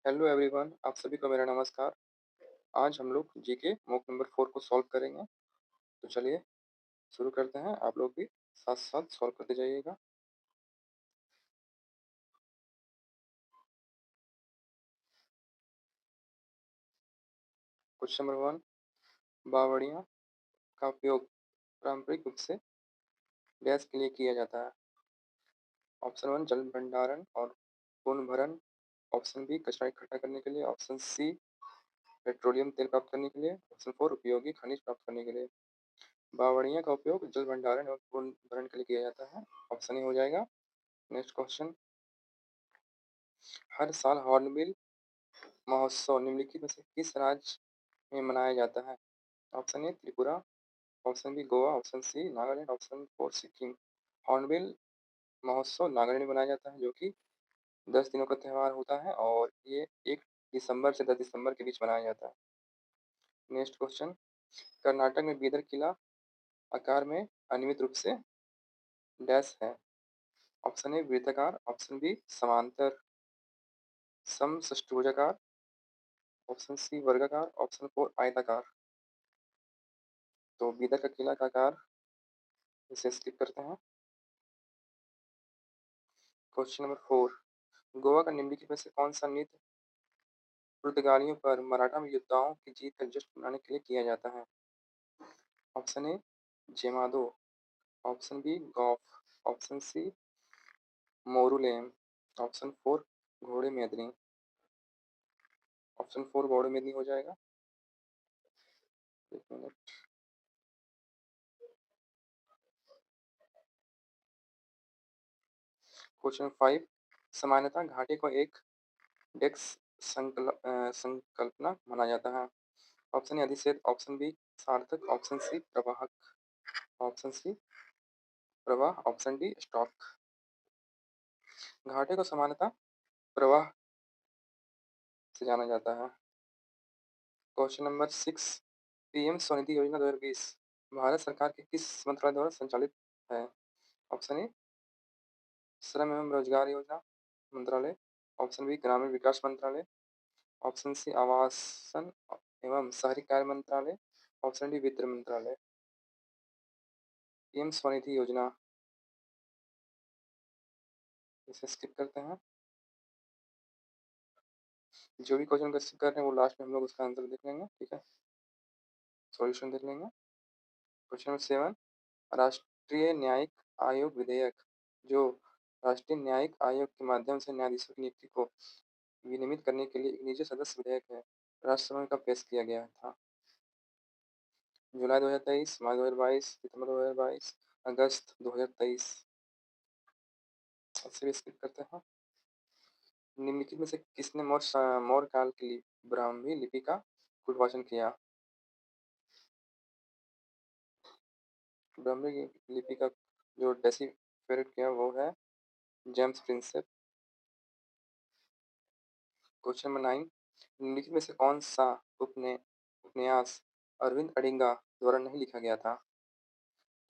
Hello everyone, आप सभी को मेरा नमस्कार। आज हम लोग जीके मॉक नंबर 4 को सॉल्व करेंगे। तो चलिए शुरू करते हैं। आप लोग भी साथ साथ सॉल्व करते जाइएगा। क्वेश्चन नंबर 1, बावड़ियां का उपयोग पारंपरिक रूप से गैस के लिए किया जाता है। ऑप्शन 1 जल भंडारण और पुनर्भरण। ऑप्शन बी कचरा इकट्ठा करने के लिए। ऑप्शन सी पेट्रोलियम तेल प्राप्त करने के लिए। ऑप्शन 4 उपयोगी खनिज प्राप्त करने के लिए। बावड़ियां का उपयोग जल भंडारण और पुनर्भरण के लिए किया जाता है। ऑप्शन ए हो जाएगा। नेक्स्ट क्वेश्चन, हर साल हॉर्नबिल महोत्सव निम्नलिखित में से किस राज्य में मनाया जाता है? Option A Tripura. Option B Goa. Option C Nagaland. Option four Sikkim. Hornbill महोत्सव नागालैंड में मनाया जाता है, जो कि 10 दिनों का त्यौहार होता है और ये 1 दिसंबर से 10 दिसंबर के बीच मनाया जाता है। नेक्स्ट क्वेश्चन, कर्नाटक में बीदर किला आकार में अनियमित रूप से डैश है। ऑप्शन ए वृत्ताकार। ऑप्शन बी समांतर समषष्ठभुजाकार। ऑप्शन सी वर्गाकार। ऑप्शन फोर आयताकार। तो बीदर का किला का आकार इसे स्किप करते हैं। क्वेश्चन नंबर 4, गोवा का निम्नलिखित में से कौन सा नृत्य पुर्तगालियों पर मराठा योद्धाओं की जीत का जश्न मनाने के लिए किया जाता है? ऑप्शन ए जेमादो। ऑप्शन बी गौफ। ऑप्शन सी मोरुलेम। ऑप्शन 4 घोड़े मेदनी। ऑप्शन 4 घोड़े मेदनी हो जाएगा। एक मिनट। क्वेश्चन 5, सामान्यतः घाटे को एक डेक्स संकल्पना माना जाता है। ऑप्शन ए अधिशेष। ऑप्शन बी सार्थक। ऑप्शन सी प्रवाहक। ऑप्शन सी प्रवाह। Option D stock. घाटे को सामान्यतः प्रवाह से जाना जाता है। क्वेश्चन नंबर 6, पीएम स्वनिधि योजना 2020 भारत सरकार के किस मंत्रालय द्वारा संचालित है? ऑप्शन ए श्रम एवं रोजगार योजना मंत्रालय। ऑप्शन बी ग्रामीण विकास मंत्रालय। ऑप्शन सी आवासन एवं शहरी कार्य मंत्रालय। ऑप्शन डी वित्त मंत्रालय। पीएम स्वनिधि योजना, इसे स्किप करते हैं। जो भी क्वेश्चन को स्किप कर रहे हैं वो लास्ट में हम लोग उसका आंसर देख लेंगे, ठीक है, सॉल्यूशन देख लेंगे। क्वेश्चन नंबर 7, राष्ट्रीय न्यायिक आयोग विधेयक जो राष्ट्रीय न्यायिक आयोग के माध्यम से न्यायाधीशों की नियुक्ति को विनियमित करने के लिए एक निजी सदस्य विधेयक है, राज्यसभा में कब पेश किया गया था? जुलाई 2023, मार्च 2022, सितंबर 2022, अगस्त 2023। इसे भी स्किप करते हैं। निम्नलिखित में से किसने मौर्य काल के लिए ब्राह्मी लिपि का उद्भाषण किया? ब्राह्मी लिपि का जो डेसिफेरेट किया वो है जेम्स प्रिंसेप। क्वेश्चन नंबर 9, निम्नलिखित में से कौन सा उपन्यास अरविंद अडिगा द्वारा नहीं लिखा गया था?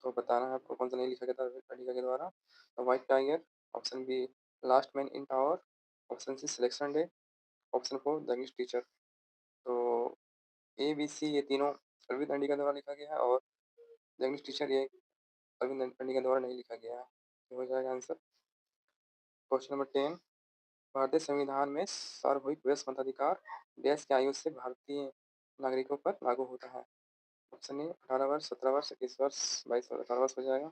तो बताना है आपको कौन सा नहीं लिखा गया था अरविंद अडिगा के द्वारा। White Tiger. Option B Last Man in Tower. Option C Selection Day. Option 4 The English Teacher. तो ए बी सी ये तीनों अरविंद अडिगा द्वारा लिखा गया है और द इंग्लिश टीचर ये अरविंद अडिगा द्वारा नहीं लिखा गया है। ये हो जाएगा आंसर। क्वेश्चन नंबर 10, भारतीय संविधान में सार्वभौमिक वयस्क मताधिकार देश की आयु से भारतीय नागरिकों पर लागू होता है? ऑप्शन ए 18 वर्ष, 17 वर्ष, 21 वर्ष, 22 वर्ष, 18 वर्ष हो जाएगा।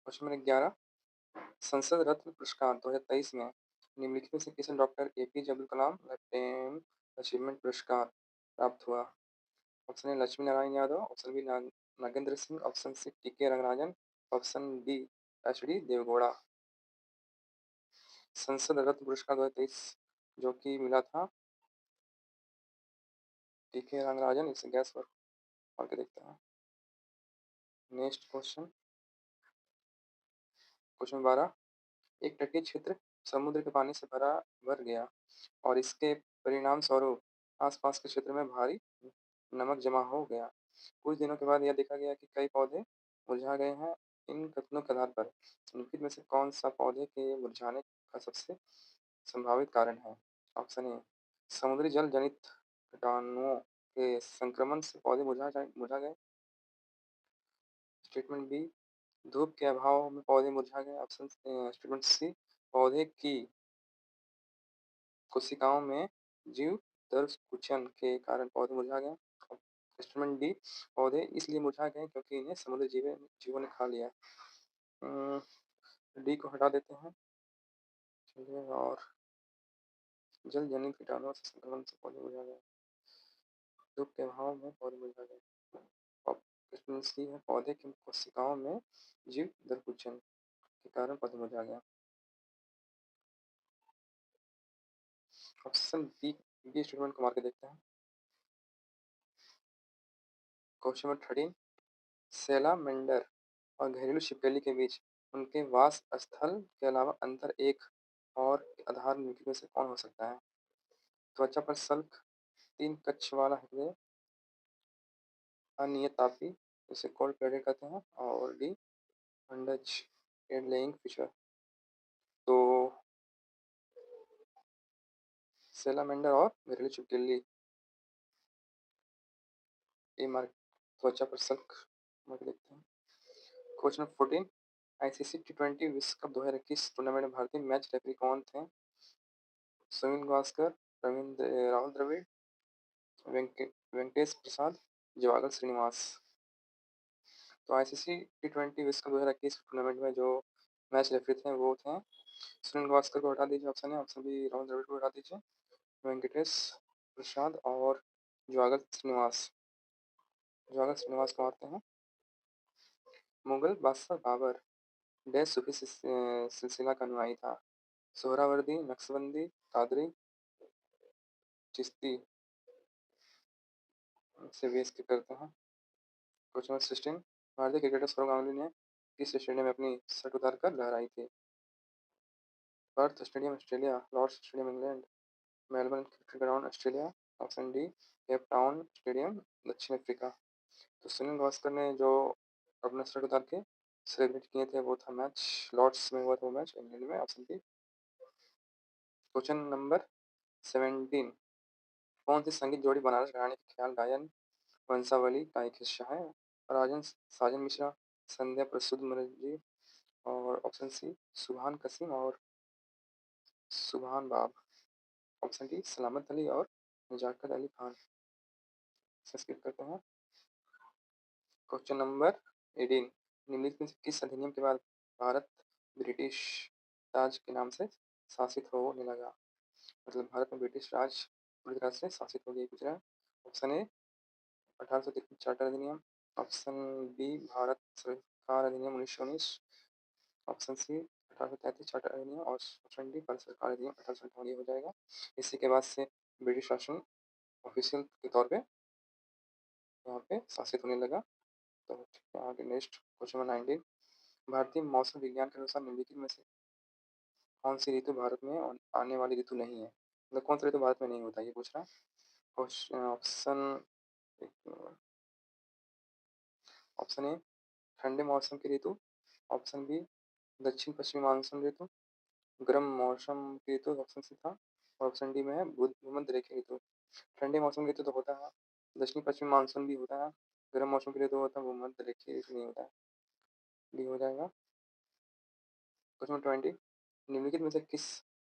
क्वेश्चन नंबर 11, संसद रत्न पुरस्कार 2023 में निम्नलिखित में से किसे doctor APJ Abdul Kalam lifetime achievement पुरस्कार प्राप्त हुआ? Option A Lakshmi Narayan Yadav. Option B Nagendra Singh. Option C TK Rangarajan. Option D H D Deve Gowda. Sansad Ratna पुरस्कार 2023 जो कि मिला था टीके रंगराजन। इसे गैस पर मार के देखते हैं। नेक्स्ट क्वेश्चन, क्वेश्चन 12, एक तटीय क्षेत्र समुद्र के पानी से भर गया और इसके परिणाम स्वरूप आसपास के क्षेत्र में भारी नमक जमा हो गया। कुछ दिनों के बाद यह देखा गया कि कई पौधे मुरझा गए हैं। इन कथनों के आधार पर निम्नलिखित में से कौन सा पौधे के मुरझाने का सबसे संभावित कारण है? ऑप्शन ए समुद्री जल जनित कीटाणुओं के संक्रमण से पौधे मुरझा गए। स्टेटमेंट बी धूप के अभाव में पौधे मुरझा गए। ऑप्शन स्टेटमेंट सी पौधे की कोशिकाओं में जीव दर के कारण पौधे मुरझा गए। स्टेटमेंट डी पौधे इसलिए मुरझा गए क्योंकि इन्हें समुद्री जीवों ने खा लिया। डी को हटा देते हैं। चलिए और जल जनित कीटाणुओं से संक्रमण से पौधे मुरझा गए। धूप के अभाव में पौधे मुरझा गए। स्टेटमेंट सी है पौधे की कोशिकाओं में जीव दर के कारण पौधे मुरझा गया। ऑप्शन बी स्टेटमेंट को मार के देखते हैं। क्वेश्चन नंबर 13 सैलामेंडर और घरेलू छिपकली के बीच उनके वास स्थल के अलावा अंतर एक और आधार निम्नलिखित में से कौन हो सकता है? त्वचा पर सल्क, 3 कक्ष वाला हृदय, अनियतापी जिसे कोल्ड ब्लडेड कहते हैं, और डी अंडज एग लेइंग फिशर। तो सैलामेंडर और घरेलू छिपकली ए मार्क त्वचा पर सल्क मार्क देखते हैं। क्वेश्चन 14 आईसीसी टी20 विश्व कप 2021 टूर्नामेंट में भारतीय मैच रेफरी कौन थे? सुनील गावस्कर, रविंद्र राहुल द्रविड़, वेंकटेश प्रसाद, जवागल श्रीनिवास। तो आईसीसी टी20 विश्व कप 2021 टूर्नामेंट में जो मैच रेफरी थे वो थे सुनील गावस्कर को हटा दीजिए ऑप्शन है। ऑप्शन बी राहुल द्रविड़ को हटा दीजिए। वेंकटेश प्रसाद और जवागल श्रीनिवास। जवागल श्रीनिवास को मारते हैं। मुगल बादशाह बाबर डैश सूफी सिलसिला का अनुयायी था। सोहरावर्दी, नक्शबंदी, कादरी, चिश्ती से बेस के करते हैं। क्वेश्चन नंबर 16 भारतीय क्रिकेटर सौरव गांगुली ने किस स्टेडियम में अपनी शर्ट उतार कर लहराई थी? Perth Stadium Australia, Lord's Stadium England, Melbourne Cricket Ground Australia. Option D Cape Town Stadium दक्षिण अफ्रीका। तो सुनील गावस्कर ने जो अपना शर्ट उतार के सेलिब्रेट किए थे वो था मैच लॉर्ड्स में हुआ था वो मैच इंग्लैंड में। Option D. क्वेश्चन नंबर 17 कौन सी संगीत जोड़ी बनारस घराने के ख्याल गायन वंशावली का एक हिस्सा है? राजन साजन मिश्रा, संध्या प्रसूद मुखर्जी, और ऑप्शन सी सुभान कसीम और सुभान बाब। ऑप्शन डी सलामत अली और नजाकत अली खान। संस्कृत करते हैं। क्वेश्चन नंबर 18 निम्नलिखित में से किस अधिनियम के बाद भारत ब्रिटिश राज के नाम से शासित होने लगा? मतलब भारत में ब्रिटिश राज पूरी तरह से शासित हो गई गुजरा। ऑप्शन ए 1853 चार्टर अधिनियम। ऑप्शन बी भारत सरकार अधिनियम 1919। ऑप्शन सी 1833 चार्टर अधिनियम और ऑप्शन डी भारत सरकार अधिनियम 1857। हो जाएगा। इसी के बाद से ब्रिटिश शासन ऑफिशियल के तौर पे यहाँ पे शासित होने लगा। तो ठीक है आगे नेक्स्ट क्वेश्चन नंबर 19 भारतीय मौसम विज्ञान के अनुसार निम्नलिखित में से कौन सी ऋतु भारत में आने वाली ऋतु नहीं है? मतलब कौन सा ऋतु भारत में नहीं होता ये पूछ रहा है। ऑप्शन ऑप्शन ए ठंडे मौसम की ऋतु। ऑप्शन बी दक्षिण पश्चिमी मानसून ऋतु। गर्म मौसम की ऋतु ऑप्शन सी था। और ऑप्शन डी में है भूमध्य रेखीय ऋतु। ठंडे मौसम की ऋतु तो होता है, दक्षिण पश्चिमी मानसून भी होता है, गर्म मौसम की ऋतु होता है, भूमध्य रेखीय ऋतु नहीं होता है। डी हो जाएगा। क्वेश्चन 20 निम्नलिखित में से किस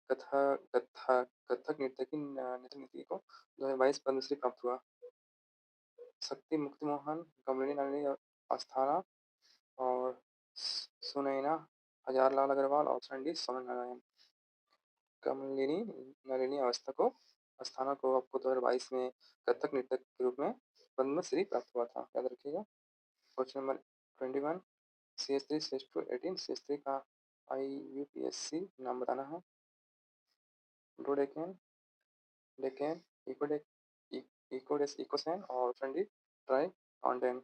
कथक नृत्य की नृत्य नीति को 2022 पद्मश्री प्राप्त हुआ? शक्ति मुक्ति मोहन, कमलिनी नलिनी अस्थाना और सुनैना हजारलाल अग्रवाल। ऑप्शन डी सौम्य नारायण। कमलिनी नलिनी अवस्था को अस्थाना को आपको 2022 में कथक नृत्य के रूप में पद्मश्री प्राप्त हुआ था, याद रखिएगा। Question number 21 CS3 CS2 18 CS3 का IUPAC नाम बताना है। डोडेकेन, डेकेन, इकोडेक, इकोडेस इकोसैन और ऑप्शन डी ट्राई काउंटेन।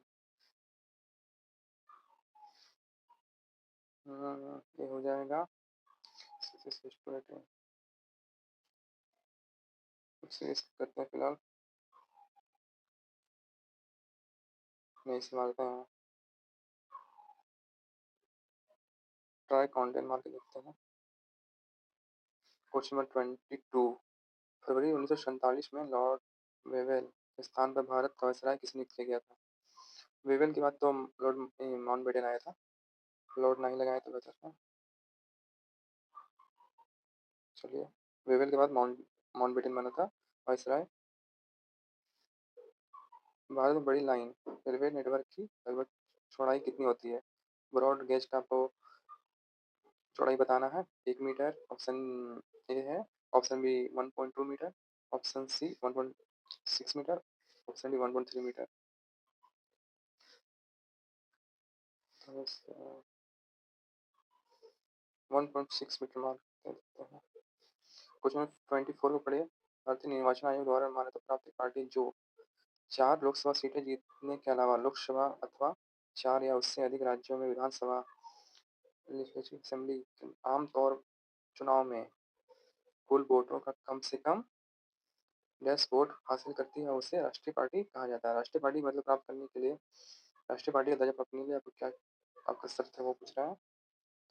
ये हो जाएगा। करते हैं फिलहाल नहीं इस्तेमाल करते हैं। ट्राई काउंटेन मार के देखते हैं। Question number 22। फरवरी 1947 में लॉर्ड वेवेल के स्थान पर भारत का वायसराय किसे नियुक्त किया गया था? वेवेल के बाद तो लॉर्ड माउंटबेटन आया था। लॉर्ड नहीं लगाया तो बेहतर था। चलिए, वेवेल के बाद माउंटबेटन बना था वायसराय। भारत में बड़ी लाइन रेलवे नेटवर्क की लगभग चौड़ाई कितनी होती है? ब्रॉड गेज का आपको चौड़ाई बताना है। 1 मीटर ऑप्शन ए है। Option B 1.2 metre. Option C 1.6 metre. Option D 1.3 metre. तो 1.6 मीटर मान देते हैं। क्वेश्चन 24 को पढ़िए। भारतीय निर्वाचन आयोग द्वारा मान्यता प्राप्त पार्टी जो 4 लोकसभा सीटें जीतने के अलावा लोकसभा अथवा 4 या उससे अधिक राज्यों में विधानसभा लेजिस्लेटिव असेंबली आमतौर चुनाव में कुल वोटों का कम से कम 10 वोट हासिल करती है उसे राष्ट्रीय पार्टी कहा जाता है। राष्ट्रीय पार्टी मतलब प्राप्त करने के लिए राष्ट्रीय पार्टी का दर्जा प्राप्त करने के लिए आपको क्या आपका शर्त है वो पूछ रहा है।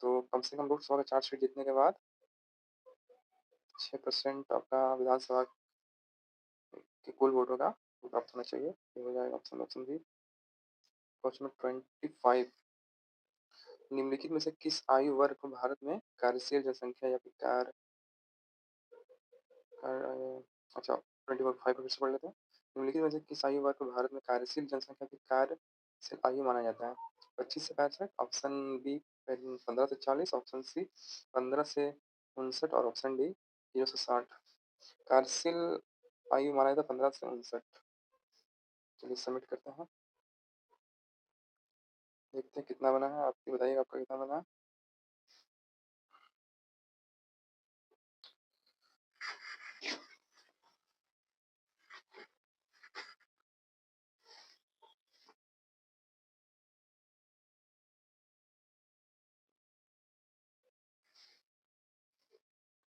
तो कम से कम लोकसभा का 4 सीट जीतने के बाद 6% आपका विधानसभा के कुल वोटों का प्राप्त होना चाहिए। ये हो जाएगा ऑप्शन बी। क्वेश्चन 25। निम्नलिखित में से किस आयु वर्ग को भारत में कार्यशील जनसंख्या या फिर अच्छा 25 फिर से पढ़ लेते हैं। निम्नलिखित में से किस आयु वर्ग को भारत में कार्यशील जनसंख्या की कार्यशील आयु माना जाता है? 25 से 65। ऑप्शन बी 15 से 40। ऑप्शन सी 15 से 59 और ऑप्शन डी 0 से 60। कार्यशील आयु माना जाता है 15 से 59। चलिए सबमिट करते हैं। देखते हैं कितना बना है। आप बताइएगा आपका कितना बना है।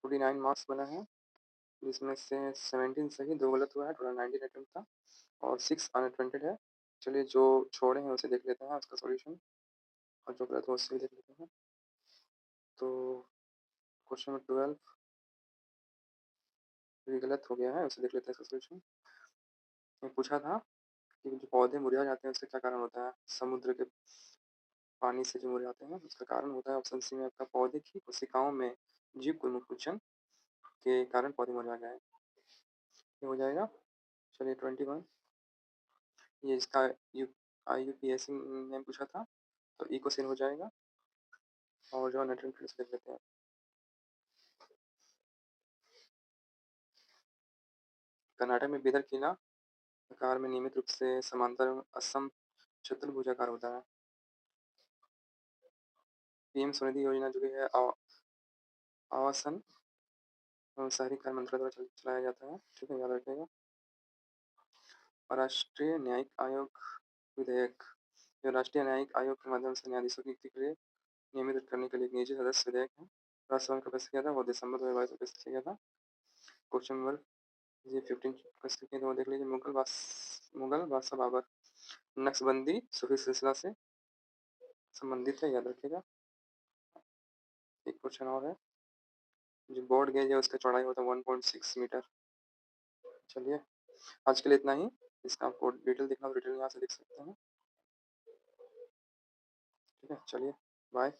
टोटल 9 मार्क्स बना है जिसमें से 17 सही 2 गलत हुआ है। टोटल 19 अटेम्प्ट था और 6 अनअटेम्प्टेड है। चलिए जो छोड़े हैं उसे देख लेते हैं उसका सॉल्यूशन और जो गलत हो उससे भी देख लेते हैं। तो क्वेश्चन नंबर 12 ये गलत हो गया है उसे देख लेते हैं इसका सॉल्यूशन। ये पूछा था कि जो पौधे मुरझा जाते हैं उसका क्या कारण होता है? समुद्र के पानी से जो मुरझाते हैं उसका कारण होता है ऑप्शन सी में आपका पौधे की कोशिकाओं में जीव कुलमुकुचन के कारण पौधे मुरझा गए। ये हो जाएगा। चलिए 21 ये इसका यू IUPAC में पूछा था तो ई क्वेश्चन हो जाएगा और जो नेटवर्क फिर से देख लेते हैं। कर्नाटक में बेदर किला आकार में नियमित रूप से समांतर असम चतुर्भुजाकार होता है। पीएम स्वनिधि योजना जो कि है आवासन एवं शहरी कार्य मंत्रालय द्वारा चलाया जाता है। ठीक है, याद रखिएगा। राष्ट्रीय न्यायिक आयोग विधेयक जो राष्ट्रीय न्यायिक आयोग के माध्यम से न्यायाधीशों की नियुक्ति के लिए नियमित करने के लिए एक निजी सदस्य विधेयक है। राज्यसभा में पेश किया था वो दिसंबर 2022 में पेश किया गया था। क्वेश्चन नंबर ये 15 क्वेश्चन के तो देख लीजिए। मुगल बादशाह बाबर नक्शबंदी सूफी सिलसिला से संबंधित है, याद रखिएगा। एक क्वेश्चन और है। जो बोर्ड गेज है उसका चौड़ाई होता है 1.6 मीटर। चलिए आज के लिए इतना ही। इसका आपको डिटेल देखना तो डिटेल यहाँ से देख सकते हैं। ठीक है, चलिए बाय।